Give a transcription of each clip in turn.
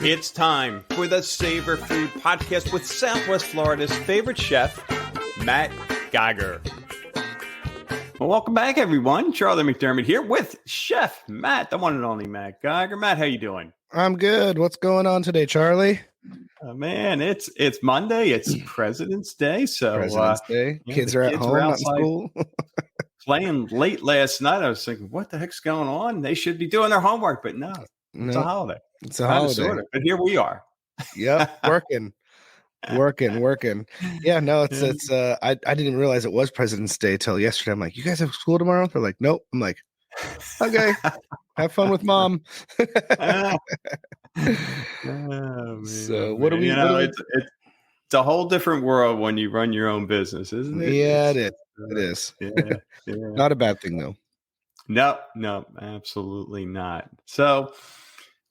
It's time for the Savour Food Podcast with Southwest Florida's favorite chef, Matt Geiger. Well, welcome back, everyone. Charlie McDermott here with Chef Matt, the one and only Matt Geiger. Matt, how you doing? I'm good. What's going on today, Charlie? Man, it's Monday. It's President's Day. So President's Day. Yeah, kids are at home, not in school. Playing late last night. I was thinking, what the heck's going on? They should be doing their homework, but no, it's a holiday. It's a holiday. Sort of, but here we are. Yep, working. Yeah, no, it's I didn't realize it was President's Day till yesterday. I'm like, you guys have school tomorrow? They're like, nope. I'm like, okay, have fun with mom. So what do we? It's a whole different world when you run your own business, isn't it? Yeah, it is. Yeah. Not a bad thing though. No, absolutely not. So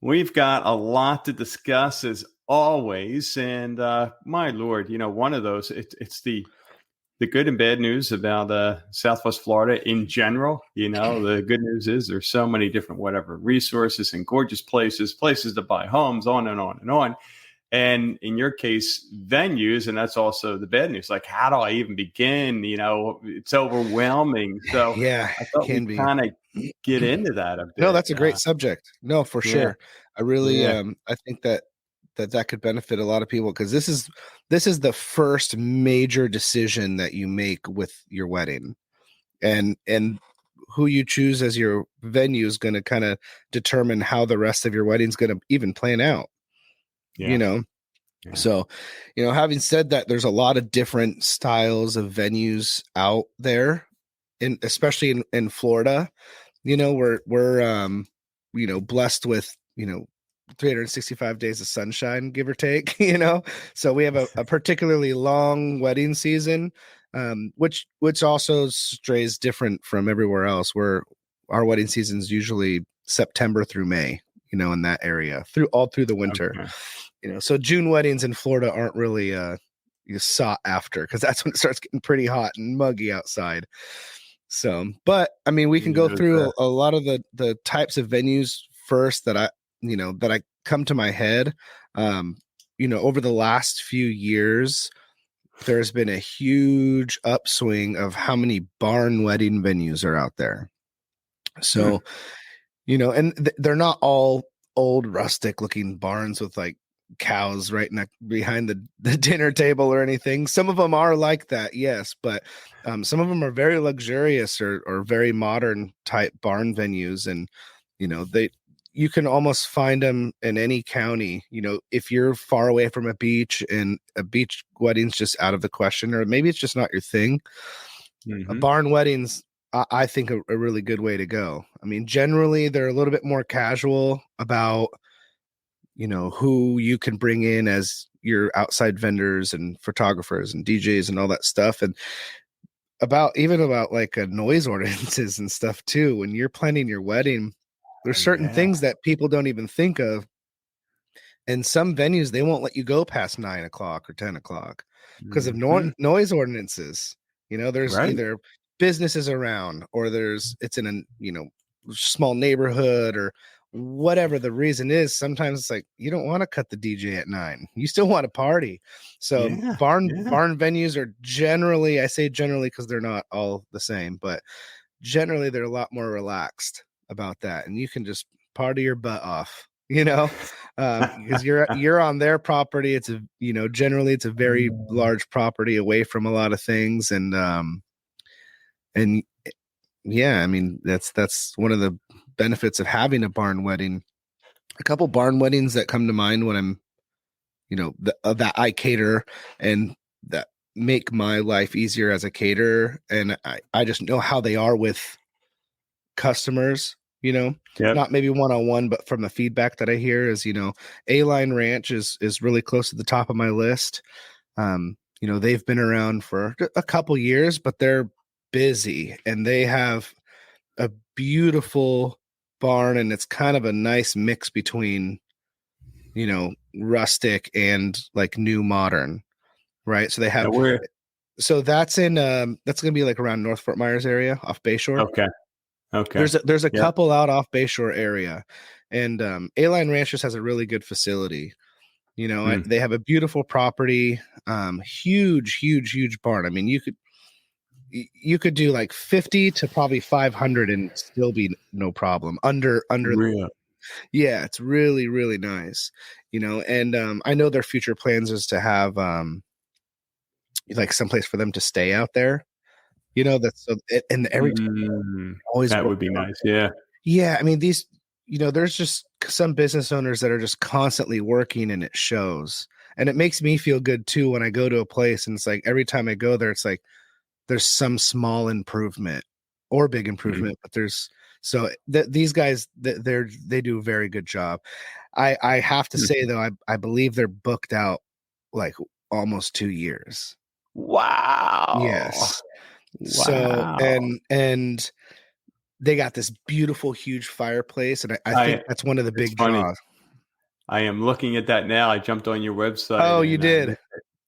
we've got a lot to discuss as always, and my Lord, one of those. It's the good and bad news about Southwest Florida in general. The good news is there's so many different resources and gorgeous places to buy homes, on and on and on. And in your case, venues, and that's also the bad news. Like, how do I even begin? It's overwhelming. So yeah, I thought we kind of get into that a bit. No, that's a great subject. No, for sure. I really, I think that could benefit a lot of people, because this is the first major decision that you make with your wedding, and who you choose as your venue is going to kind of determine how the rest of your wedding is going to even plan out. So, having said that, there's a lot of different styles of venues out there, especially in Florida. We're blessed with 365 days of sunshine, give or take. So we have a particularly long wedding season, which also strays different from everywhere else, where our wedding season is usually September through May. In that area all through the winter. Okay. So June weddings in Florida aren't really sought after, because that's when it starts getting pretty hot and muggy outside. So, but I mean, we can go through a lot of the types of venues first that I come to my head. Over the last few years, there's been a huge upswing of how many barn wedding venues are out there. So, and they're not all old rustic looking barns with like cows right behind the dinner table or anything. Some of them are like that, yes, but some of them are very luxurious or very modern type barn venues, and you can almost find them in any county. If you're far away from a beach and a beach wedding's just out of the question, or maybe it's just not your thing. A barn wedding's, I think, a really good way to go. I mean, generally they're a little bit more casual about who you can bring in as your outside vendors and photographers and DJs and all that stuff, and about like noise ordinances and stuff too. When you're planning your wedding, there's certain things that people don't even think of, and some venues, they won't let you go past 9 o'clock or 10 o'clock because of noise ordinances. There's either businesses around, or it's in a small neighborhood, or whatever the reason is. Sometimes it's like, you don't want to cut the DJ at 9, you still want to party. So barn venues are generally, I say generally because they're not all the same, but generally they're a lot more relaxed about that, and you can just party your butt off, because you're on their property. It's generally it's a very large property away from a lot of things, and yeah, I mean, that's one of the benefits of having a barn wedding. A couple barn weddings that come to mind when I'm, that I cater and that make my life easier as a caterer. And I just know how they are with customers, not maybe one-on-one, but from the feedback that I hear is, A-Line Ranch is really close to the top of my list. They've been around for a couple years, but they're busy, and they have a beautiful barn, and it's kind of a nice mix between rustic and like new modern, right? So they have so that's in that's gonna be like around North Fort Myers area off Bayshore. Okay. Okay. There's a Yep. couple out off Bayshore area, and A-Line Ranches has a really good facility. Mm. They have a beautiful property, huge barn. I mean, you could do like 50 to probably 500 and still be no problem under. Real. Yeah, it's really nice. And I know their future plans is to have like someplace for them to stay out there. That's so, and every time Mm. always That work would be out. nice. Yeah. Yeah, I mean these, there's just some business owners that are just constantly working and it shows. And it makes me feel good too when I go to a place and it's like every time I go there, it's like there's some small improvement or big Mm. improvement, but there's these guys they do a very good job. I have to Mm. say though, I believe they're booked out like almost 2 years. Wow. Yes. So Wow. and they got this beautiful huge fireplace, and I think that's one of the It's big funny. draws. I am looking at that now. I jumped on your website Oh, you and I did? looked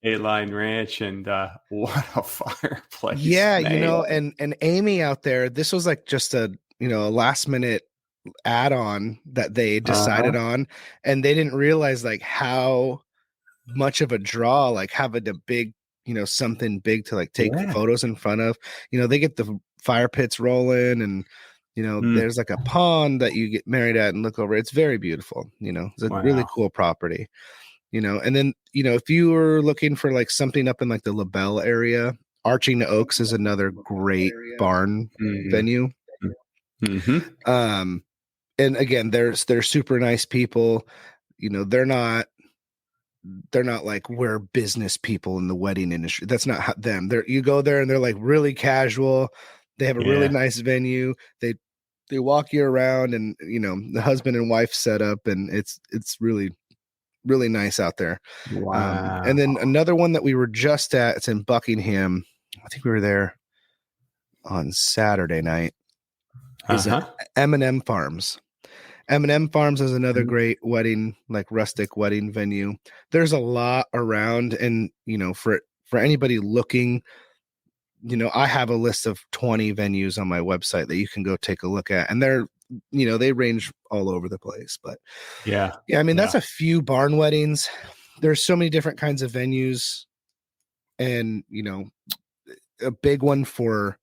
at A-Line Ranch, and what a fireplace, Yeah, man. and Amy out there, this was like just a last minute add-on that they Uh-huh. decided on, and they didn't realize like how much of a draw, like having a big, something big to like take Yeah. photos in front of. They get the fire pits rolling, and Mm. there's like a pond that you get married at and look over. It's very beautiful. It's a really Wow. cool property. And then if you were looking for like something up in like the LaBelle area, Arching Oaks is another great barn Mhm. venue. Mhm. um and again, they're super nice people. They're not like we're business people in the wedding industry. That's not them. You go there and they're like really casual. They have a really Yeah. nice venue. They walk you around, and the husband and wife set up, and it's really nice out there. And Wow. then another one that we were just at, it's in Buckingham. I think we were there on Saturday night, is at Uh-huh. M&M Farms. M&M Farms is another Mhm. great wedding, like rustic wedding venue. There's a lot around, and for anybody looking, I have a list of 20 venues on my website that you can go take a look at, and they range all over the place. But Yeah. yeah, I mean that's Yeah. a few barn weddings. There's so many different kinds of venues, and a big one for,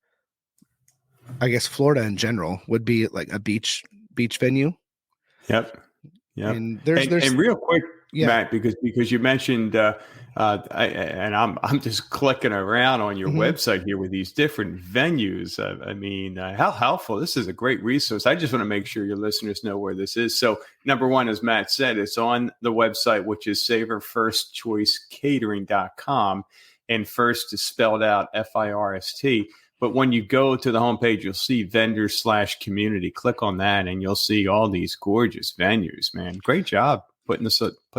I guess, Florida in general would be like a beach venue. Yep. Yep. And And real quick, yeah. Matt, because you mentioned, and I'm just clicking around on your Hmm. website here with these different venues. I mean, how helpful! This is a great resource. I just want to make sure your listeners know where this is. So, number one, as Matt said, it's on the website, which is SavourFirstChoiceCatering.com, and first is spelled out FIRST. But when you go to the homepage, you'll see vendors/community. Click on that, and you'll see all these gorgeous venues. Man, great job putting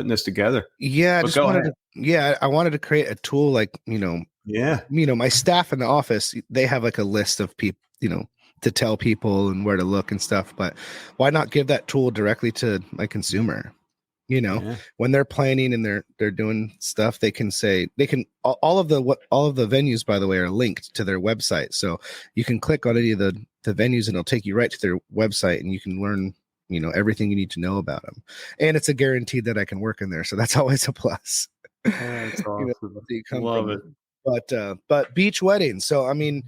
this together. Yeah, I But just go wanted ahead. to, yeah, I wanted to create a tool like, Yeah. my staff in the office, they have like a list of people, to tell people and where to look and stuff. But why not give that tool directly to my consumer? Yeah. When they're planning and they're doing stuff, they can say all of the venues, by the way, are linked to their website. So you can click on any of the venues and it'll take you right to their website, and you can learn, everything you need to know about them. And it's a guarantee that I can work in there. So that's always a plus. That's you know, awesome. so you come Love from it. me. But beach weddings. So I mean,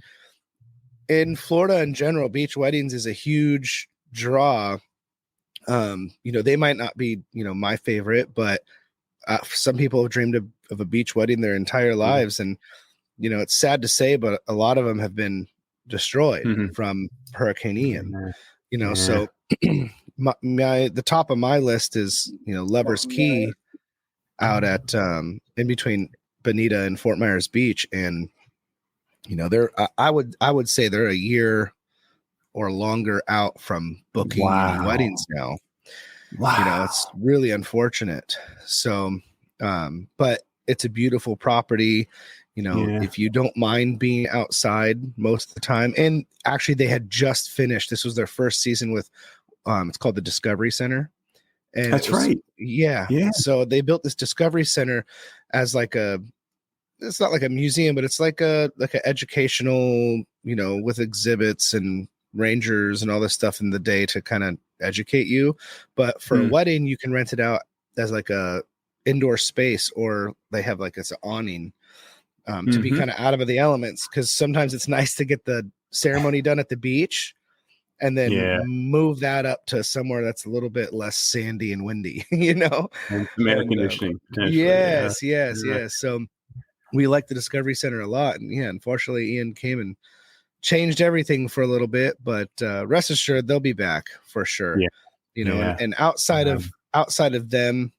in Florida in general, beach weddings is a huge draw. They might not be, my favorite, but some people have dreamed of a beach wedding their entire Yeah. lives. And it's sad to say, but a lot of them have been destroyed Mhm. from Hurricane Ian. Yeah. So Yeah. the top of my list is, Lover's Key out at in between Bonita and Fort Myers Beach. And they're I would say they're a year or longer out from booking any Wow. weddings now. It's Wow. really unfortunate. So but it's a beautiful property. Yeah. If you don't mind being outside most of the time. And actually they had just finished, this was their first season with it's called the Discovery Center. And it That's was, right. yeah, Yeah. so they built this Discovery Center as like it's not like a museum, but it's like a educational, with exhibits and rangers and all this stuff in the day to kind of educate you. But for a wedding, you can rent it out as like a indoor space, or they have like it's an awning to be kind of out of the elements. Because sometimes it's nice to get the ceremony done at the beach and then move that up to somewhere that's a little bit less sandy and windy, you know? And some air conditioning potentially. Yes. So we like the Discovery Center a lot. And yeah, unfortunately, Ian came and changed everything for a little bit, but rest assured they'll be back for sure. Yeah. You know, and outside of them,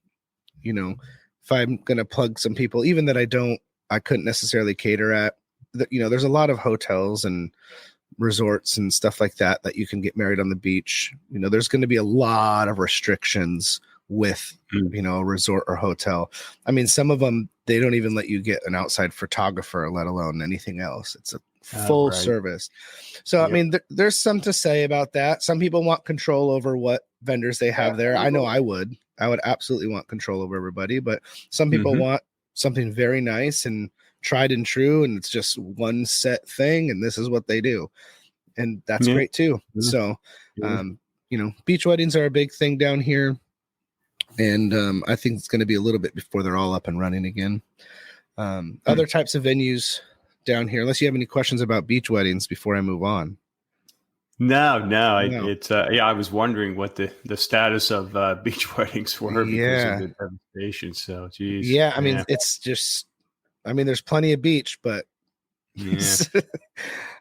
you know, if I'm gonna plug some people, even that I couldn't necessarily cater at, you know, there's a lot of hotels and resorts and stuff like that you can get married on the beach. You know, there's going to be a lot of restrictions with you know, a resort or hotel. I mean, some of them, they don't even let you get an outside photographer, let alone anything else. It's a full service. So I mean, there's some to say about that. Some people want control over what vendors they have there. I know I would absolutely want control over everybody, but some people want something very nice and tried and true, and it's just one set thing, and this is what they do, and that's great too. So you know, beach weddings are a big thing down here, and I think it's going to be a little bit before they're all up and running again. Other types of venues down here, unless you have any questions about beach weddings before I move on. No. It's I was wondering what the status of beach weddings were because of the devastation. So geez. I mean, it's just, I mean, there's plenty of beach, but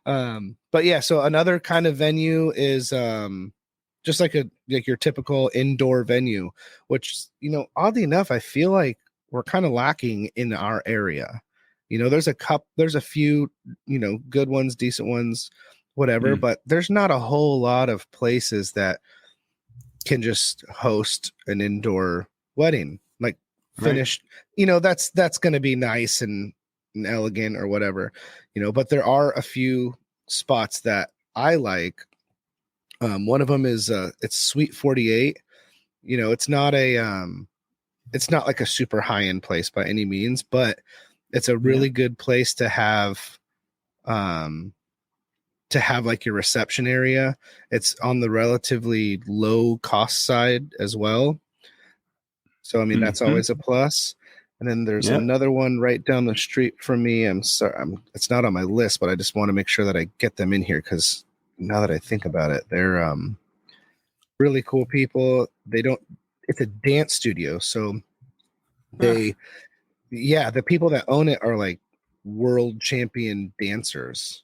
but yeah, so another kind of venue is just like your typical indoor venue, which, you know, oddly enough, I feel like we're kind of lacking in our area. You know, there's a few, you know, good ones, decent ones, whatever, but there's not a whole lot of places that can just host an indoor wedding, like finished, you know, that's going to be nice and elegant or whatever, you know, but there are a few spots that I like. One of them is it's Suite 48. You know, it's not like a super high end place by any means, but it's a really good place to have like your reception area. It's on the relatively low cost side as well. So, I mean, that's always a plus. And then there's another one right down the street from me. I'm sorry, it's not on my list, but I just want to make sure that I get them in here, because now that I think about it, they're really cool people. It's a dance studio. So the people that own it are like world champion dancers,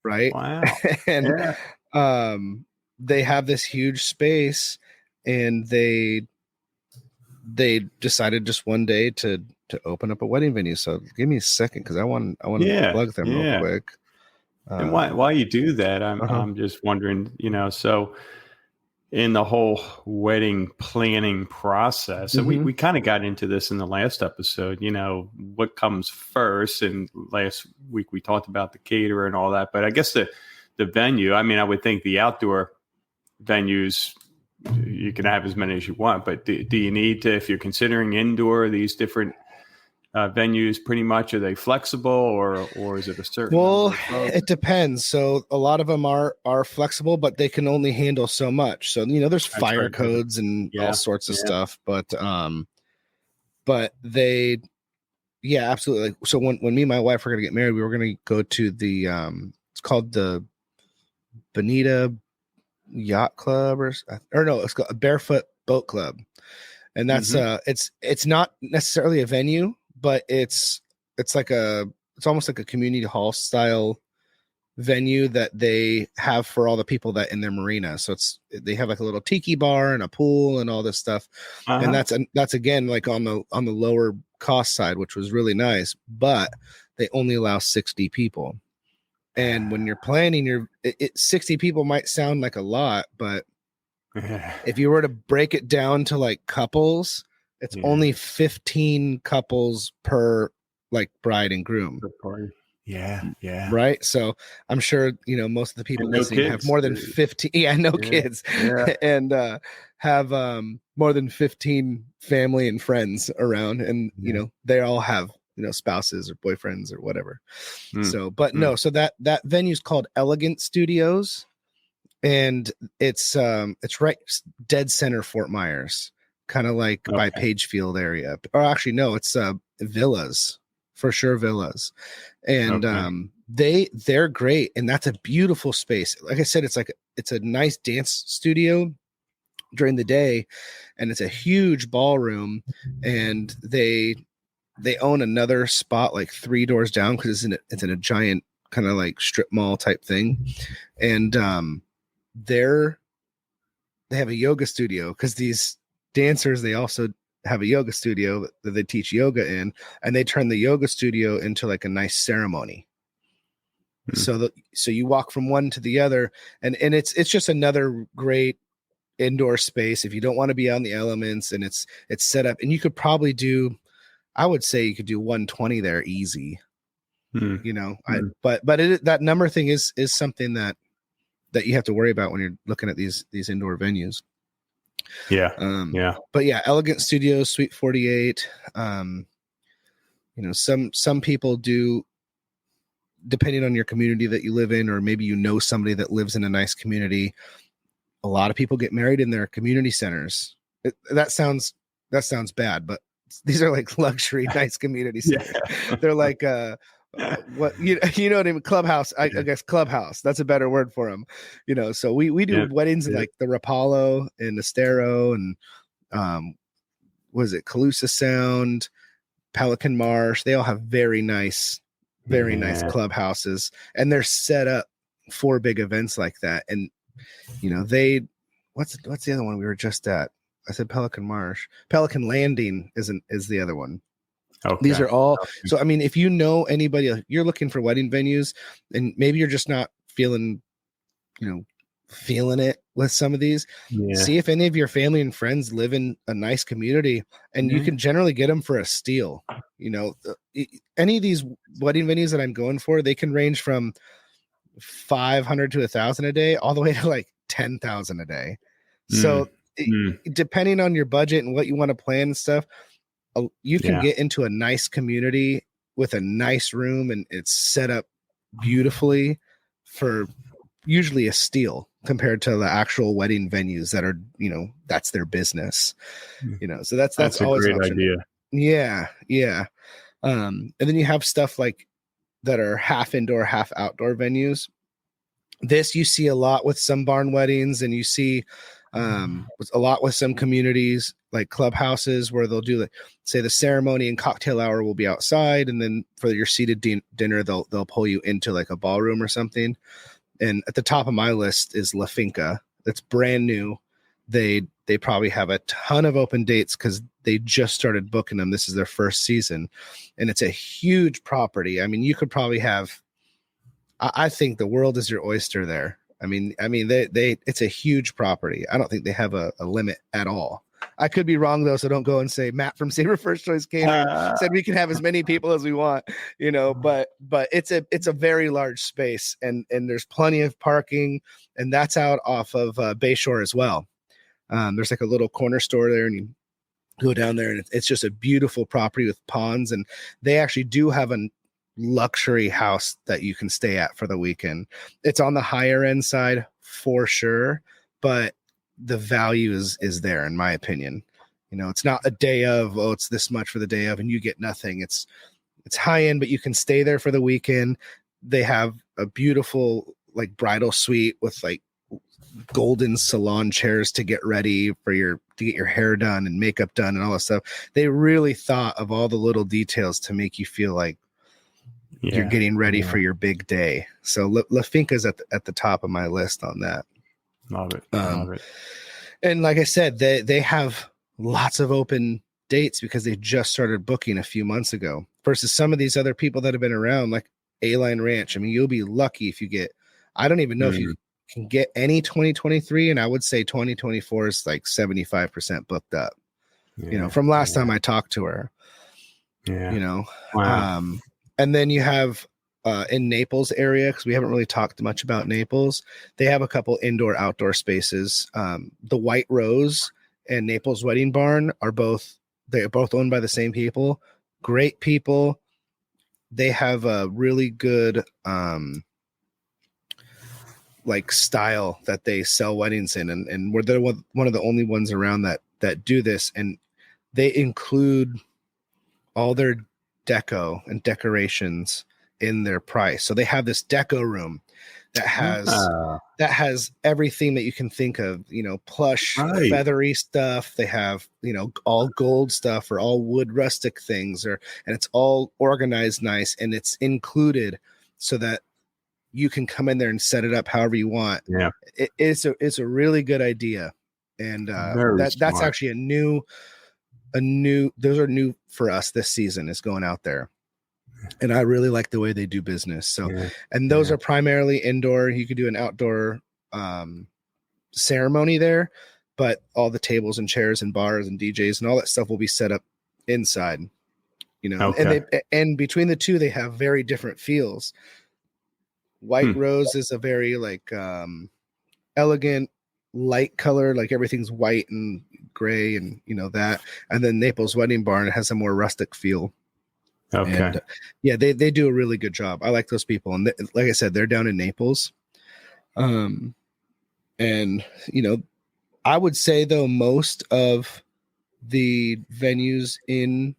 right? Wow. And they have this huge space, and they decided just one day to open up a wedding venue. So give me a second, because I want to plug them real quick. And while you do that, I'm just wondering, you know, so in the whole wedding planning process, and we kind of got into this in the last episode, you know, what comes first. And last week we talked about the caterer and all that, but I guess the venue, I mean, I would think the outdoor venues, you can have as many as you want, but do you need to, if you're considering indoor, these different venues, pretty much, are they flexible, or is it a certain? Well, it depends. So a lot of them are flexible, but they can only handle so much. So, you know, there's fire codes and all sorts of stuff, but they, absolutely. So when me and my wife were going to get married, we were going to go to the it's called the Bonita Yacht Club, or no, it's called a Barefoot Boat Club, and that's it's not necessarily a venue, but it's almost like a community hall style venue that they have for all the people that in their marina. So they have like a little tiki bar and a pool and all this stuff, and that's again like on the lower cost side, which was really nice, but they only allow 60 people. And when you're planning 60 people might sound like a lot, but if you were to break it down to like couples, it's only 15 couples per like bride and groom. Yeah. Right. So I'm sure, you know, most of the people listening have more than 15. Kids. And have more than 15 family and friends around. And, you know, they all have, you know, spouses or boyfriends or whatever. So, but no, so that venue is called Elegant Studios. and it's right dead center Fort Myers, kind of like by Okay. Pagefield area. Or actually, no, it's villas for sure, villas, and Okay. they're great, and that's a beautiful space. Like I said, it's a nice dance studio during the day, and it's a huge ballroom, and they own another spot like 3 doors down because it's in a giant kind of like strip mall type thing, and they're they have a yoga studio because these dancers, they also have a yoga studio that they teach yoga in, and they turn the yoga studio into like a nice ceremony. Mm. So you walk from one to the other, and it's just another great indoor space if you don't want to be on the elements, and it's set up, and you could probably do, I would say you could do 120 there easy, Mm. you know. Mm. That number thing is something that you have to worry about when you're looking at these indoor venues. Yeah. Yeah. But yeah, Elegant Studios, Suite 48. Some people do, depending on your community that you live in, or maybe you know somebody that lives in a nice community. A lot of people get married in their community centers. That sounds bad, but these are like luxury nice community Yeah. centers. They're like what you know what I mean, clubhouse. I Yeah. guess clubhouse, that's a better word for them. So we do Yeah. weddings in Yeah. like the Rapallo and Estero, and was it Calusa Sound, Pelican Marsh. They all have very nice Yeah. clubhouses, and they're set up for big events like that. And they what's the other one we were just at? I said Pelican Marsh. Pelican Landing is the other one. These Okay. are all, Okay. so I mean, if you know anybody, you're looking for wedding venues, and maybe you're just not you know feeling it with some of these, Yeah. see if any of your family and friends live in a nice community, and you Yeah. can generally get them for a steal. Any of these wedding venues that I'm going for, they can range from 500 to 1,000 a day, all the way to like 10,000 a day. Mm. So Mm. depending on your budget and what you want to plan and stuff, you can Yeah. get into a nice community with a nice room, and it's set up beautifully for usually a steal compared to the actual wedding venues that are, that's their business. So that's That's a always an great option. idea. Yeah, yeah. And then you have stuff like that are half indoor, half outdoor venues. This you see a lot with some barn weddings, and you see a lot with some communities like clubhouses, where they'll do, like, say, the ceremony and cocktail hour will be outside, and then for your seated dinner they'll pull you into like a ballroom or something. And at the top of my list is La Finca. That's brand new. They probably have a ton of open dates because they just started booking them. This is their first season, and it's a huge property. I mean, you could probably have, I think the world is your oyster there. I mean, they it's a huge property. I don't think they have a limit at all. I could be wrong though, so don't go and say Matt from Savour First Choice Catering said we can have as many people as we want, but it's a very large space, and there's plenty of parking, and that's out off of Bayshore as well. There's like a little corner store there, and you go down there, and it's just a beautiful property with ponds, and they actually do have a luxury house that you can stay at for the weekend. It's on the higher end side for sure, but the value is there, in my opinion. It's not a day of, oh, it's this much for the day of and you get nothing. It's high end, but you can stay there for the weekend. They have a beautiful like bridal suite with like golden salon chairs to get ready to get your hair done and makeup done and all that stuff. They really thought of all the little details to make you feel like you're getting ready for your big day. So La Finca's at the top of my list on that. Love it. Love it. And like I said, they have lots of open dates because they just started booking a few months ago versus some of these other people that have been around, like A-Line Ranch. I mean, you'll be lucky if you get, I don't even know if you can get any 2023. And I would say 2024 is like 75% booked up, from last time I talked to her. Yeah. Wow. And then you have in Naples area, because we haven't really talked much about Naples, they have a couple indoor outdoor spaces. The White Rose and Naples Wedding Barn are both owned by the same people. Great people. They have a really good like style that they sell weddings in, and we're one of the only ones around that do this, and they include all their deco and decorations in their price. So they have this deco room that has everything that you can think of, plush, Right. feathery stuff. They have, all gold stuff or all wood rustic things, and it's all organized nice, and it's included so that you can come in there and set it up however you want. Yeah. It's a really good idea. And Very that's smart. actually those are new for us this season, is going out there. And I really like the way they do business. So, Yeah. and those Yeah. are primarily indoor. You could do an outdoor ceremony there, but all the tables and chairs and bars and DJs and all that stuff will be set up inside, Okay. and between the two, they have very different feels. White Rose is a very like elegant, light color, like everything's white and gray and that. And then Naples Wedding Barn has a more rustic feel. Okay. And yeah, they do a really good job. I like those people. And like I said, they're down in Naples. And I would say though, most of the venues in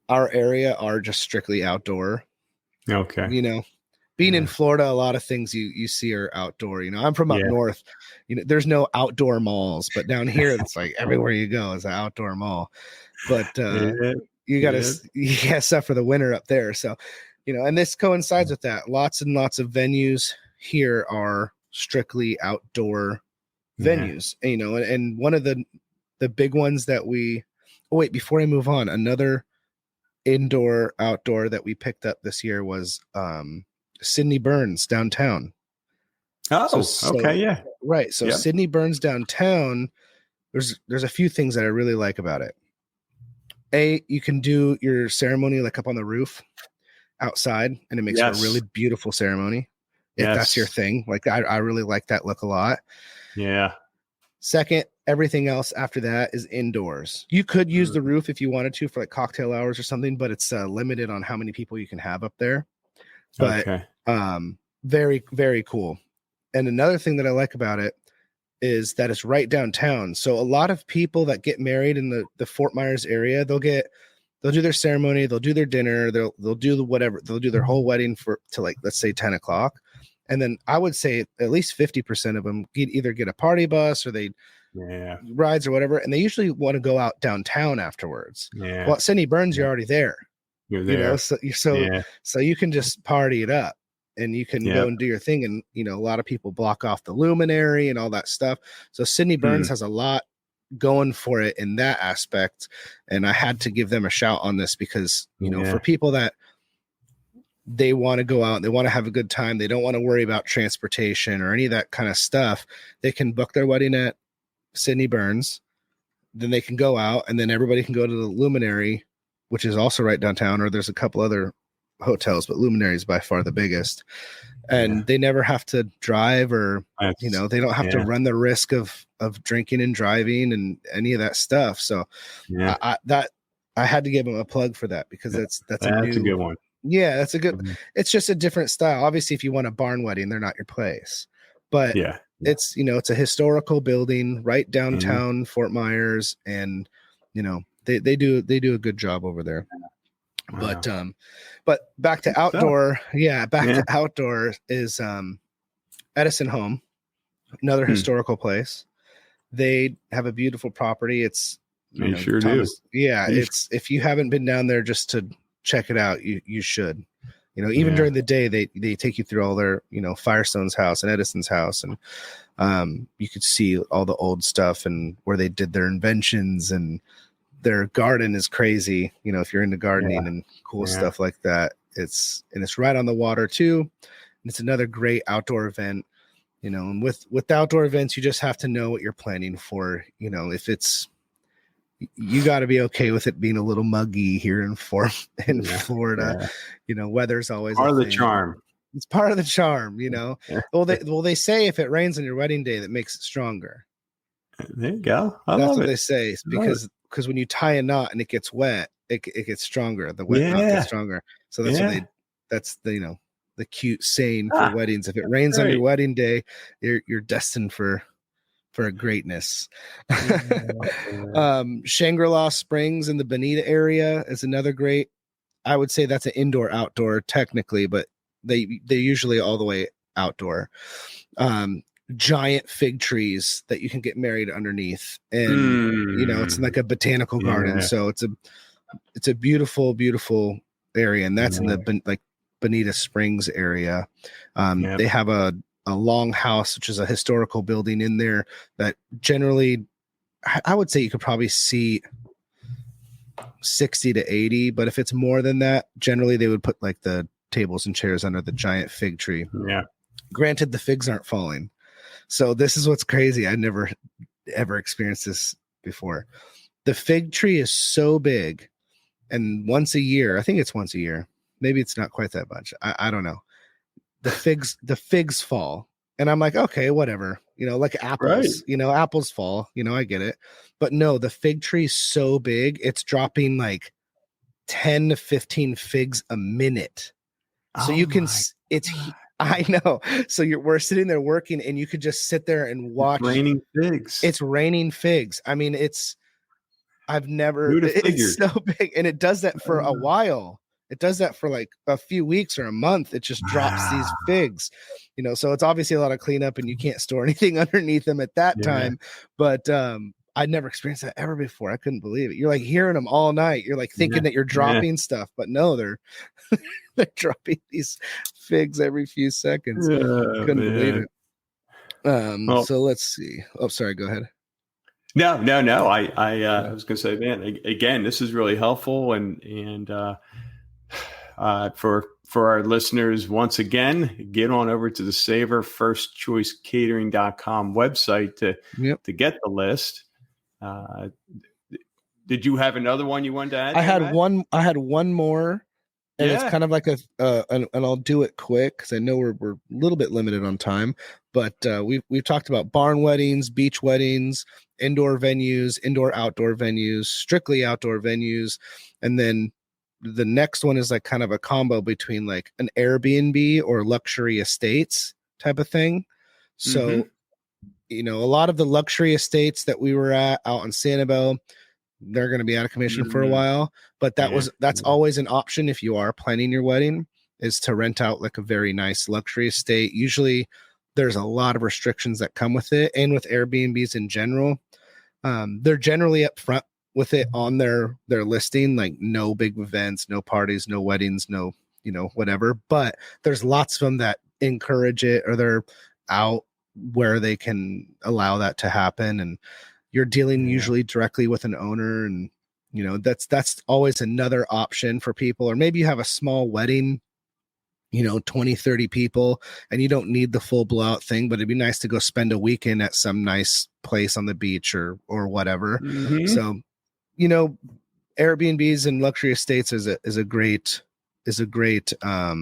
our area are just strictly outdoor. Okay. Being in Florida, a lot of things you see are outdoor. I'm from up Yeah. north. There's no outdoor malls, but down here it's like everywhere you go is an outdoor mall. But you got stuff for the winter up there. So, and this coincides with that. Lots and lots of venues here are strictly outdoor venues. And one of the big ones that before I move on, another indoor outdoor that we picked up this year was Sydney Burns downtown. Oh, okay, yeah. Right. So Sydney Burns downtown, there's a few things that I really like about it. You can do your ceremony like up on the roof outside, and it makes for a really beautiful ceremony. If that's your thing. Like I really like that look a lot. Yeah. Second, everything else after that is indoors. You could use the roof if you wanted to for like cocktail hours or something, but it's limited on how many people you can have up there. But very, very cool. And another thing that I like about it is that it's right downtown. So a lot of people that get married in the Fort Myers area, they'll do their ceremony, they'll do their dinner, they'll do whatever, they'll do their whole wedding to like, let's say 10 o'clock. And then I would say at least 50% of them either get a party bus or they rides or whatever. And they usually want to go out downtown afterwards. Yeah. Well, at Sydney Burns, you're already there. You're there. So you can just party it up. And you can go and do your thing. And, a lot of people block off the luminary and all that stuff. So Sydney Burns has a lot going for it in that aspect. And I had to give them a shout on this because, for people that they want to go out, they want to have a good time, they don't want to worry about transportation or any of that kind of stuff, they can book their wedding at Sydney Burns. Then they can go out and then everybody can go to the luminary, which is also right downtown, or there's a couple other hotels, but Luminary is by far the biggest, and they never have to drive or they don't have to run the risk of drinking and driving and any of that stuff. So I had to give them a plug for that because that's a good one. Yeah, that's a good. It's just a different style. Obviously, if you want a barn wedding, they're not your place, but it's it's a historical building right downtown Fort Myers, and they do a good job over there. Wow. But back to outdoor, to outdoor is Edison Home, another historical place. They have a beautiful property. It's they sure do. It's if you haven't been down there just to check it out, you should. Even during the day, they take you through all their Firestone's house and Edison's house, and you could see all the old stuff and where they did their inventions, and their garden is crazy. If you're into gardening and cool stuff like that, it's right on the water too. And it's another great outdoor event, and with outdoor events, you just have to know what you're planning for. If it's, you got to be okay with it being a little muggy here in Florida. Weather's always part of the charm. It's part of the charm, Well, they say if it rains on your wedding day, that makes it stronger. There you go. That's what they say, because when you tie a knot and it gets wet, it gets stronger. The wet knot gets stronger. So that's what they the cute saying for weddings. If it rains on your wedding day, you're destined for a greatness. Shangri-La Springs in the Bonita area is another great. I would say that's an indoor outdoor technically, but they're usually all the way outdoor. Giant fig trees that you can get married underneath, and it's like a botanical garden. So it's a beautiful, beautiful area, and that's in the like Bonita Springs area. They have a longhouse, which is a historical building in there that generally, I would say you could probably see 60 to 80, but if it's more than that, generally they would put like the tables and chairs under the giant fig tree. Granted, the figs aren't falling. So this is what's crazy. I never ever experienced this before. The fig tree is so big, and once a year, I think it's once a year, maybe it's not quite that much, I don't know, the figs fall, and I'm like, okay, whatever, like apples, apples fall, I get it. But no, the fig tree is so big, it's dropping like 10 to 15 figs a minute. So you can, I know. So we're sitting there working, and you could just sit there and watch. It's raining figs. It's raining figs. I mean, it's so big, and it does that for a while. It does that for like a few weeks or a month. It just drops these figs, so it's obviously a lot of cleanup, and you can't store anything underneath them at that time. But I'd never experienced that ever before. I couldn't believe it. You're like hearing them all night. You're like thinking that you're dropping stuff, but no, they're dropping these figs every few seconds. Couldn't believe it. So let's see. Oh, sorry. Go ahead. No. I was going to say, man, again, this is really helpful, and for our listeners, once again, get on over to the Savour First Choice Catering.com website to get the list. Did you have another one you wanted to add? I had one more, and it's kind of like and I'll do it quick because I know we're a little bit limited on time. But we've talked about barn weddings, beach weddings, indoor venues, indoor outdoor venues, strictly outdoor venues, and then the next one is like kind of a combo between like an Airbnb or luxury estates type of thing. So, a lot of the luxury estates that we were at out in Sanibel, they're going to be out of commission for a while, but that's always an option if you are planning your wedding, is to rent out like a very nice luxury estate. Usually there's a lot of restrictions that come with it, and with Airbnbs in general. They're generally up front with it on their listing, like no big events, no parties, no weddings, no, whatever. But there's lots of them that encourage it, or they're out where they can allow that to happen. And you're dealing usually directly with an owner, and that's always another option for people. Or maybe you have a small wedding, 20, 30 people, and you don't need the full blowout thing, but it'd be nice to go spend a weekend at some nice place on the beach or whatever. So, Airbnbs and luxury estates is a great is a great a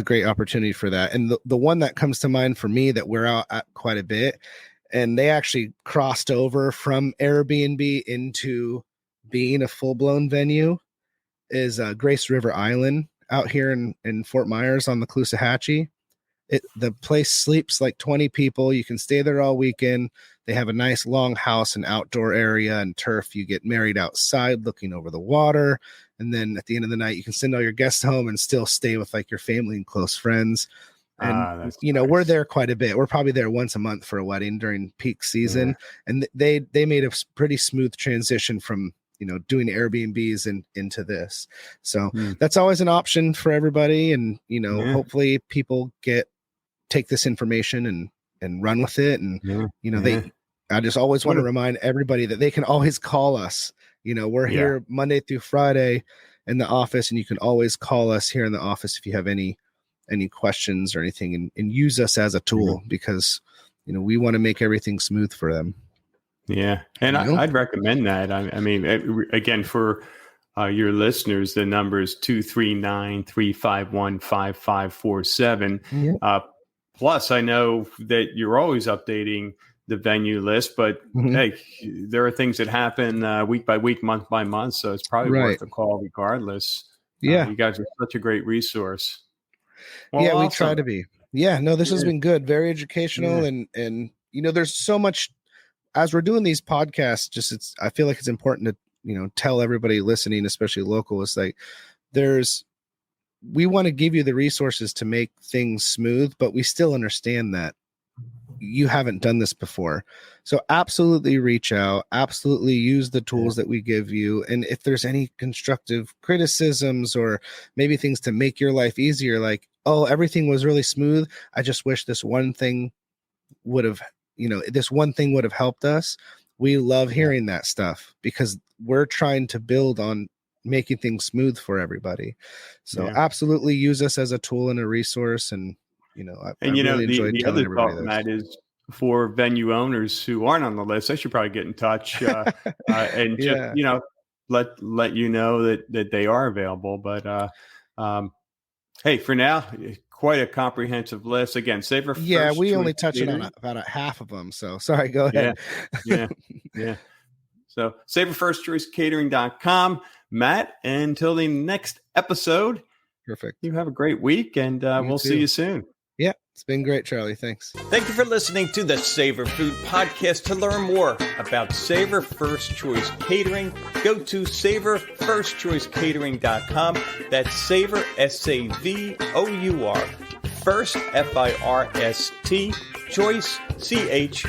great opportunity for that. And the one that comes to mind for me that we're out at quite a bit, and they actually crossed over from Airbnb into being a full-blown venue, is Grace River Island out here in Fort Myers on the Caloosahatchee. The place sleeps like 20 people. You can stay there all weekend. They have a nice long house and outdoor area and turf. You get married outside looking over the water. And then at the end of the night, you can send all your guests home and still stay with like your family and close friends. And, nice. We're there quite a bit. We're probably there once a month for a wedding during peak season. Yeah. And they made a pretty smooth transition from, doing Airbnbs into this. So that's always an option for everybody. And, hopefully people take this information and run with it. And, I just always want to remind everybody that they can always call us. We're here Monday through Friday in the office, and you can always call us here in the office if you have any questions or anything, and use us as a tool, because, we want to make everything smooth for them. Yeah. And I'd recommend that. I mean, again, for your listeners, the number is 239-351-5547. Yeah. Plus, I know that you're always updating the venue list, but hey, there are things that happen week by week, month by month. So it's probably worth a call regardless. Yeah. You guys are such a great resource. Well, Yeah, we try awesome. to be. Yeah, no, this has Yeah. been good, very educational, Yeah. and there's so much as we're doing these podcasts. I feel like it's important to tell everybody listening, especially local, it's like we want to give you the resources to make things smooth, but we still understand that you haven't done this before. So absolutely reach out, absolutely use the tools that we give you. And if there's any constructive criticisms or maybe things to make your life easier, like, oh, everything was really smooth, I just wish this one thing would have, helped us. We love hearing that stuff because we're trying to build on making things smooth for everybody. So absolutely use us as a tool and a resource. And I really enjoyed the telling other everybody thought, this. Matt, is for venue owners who aren't on the list, they should probably get in touch and just let you know that they are available. But hey, for now, quite a comprehensive list. Again, Savour First We Choice only touched on Catering. about a half of them. So sorry, go ahead. Yeah. So SavorFirstChoiceCatering.com. Matt, until the next episode, Perfect. you have a great week, and we'll see you soon. Yeah, it's been great, Charlie. Thanks. Thank you for listening to the Savour Food Podcast. To learn more about Savour First Choice Catering, go to SavorFirstChoiceCatering.com. That's Savour, SAVOUR, First, FIRST, Choice, CHOICE,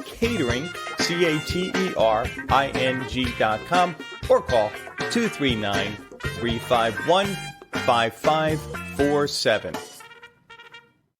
Catering, CATERING.com, or call 239-351-5547.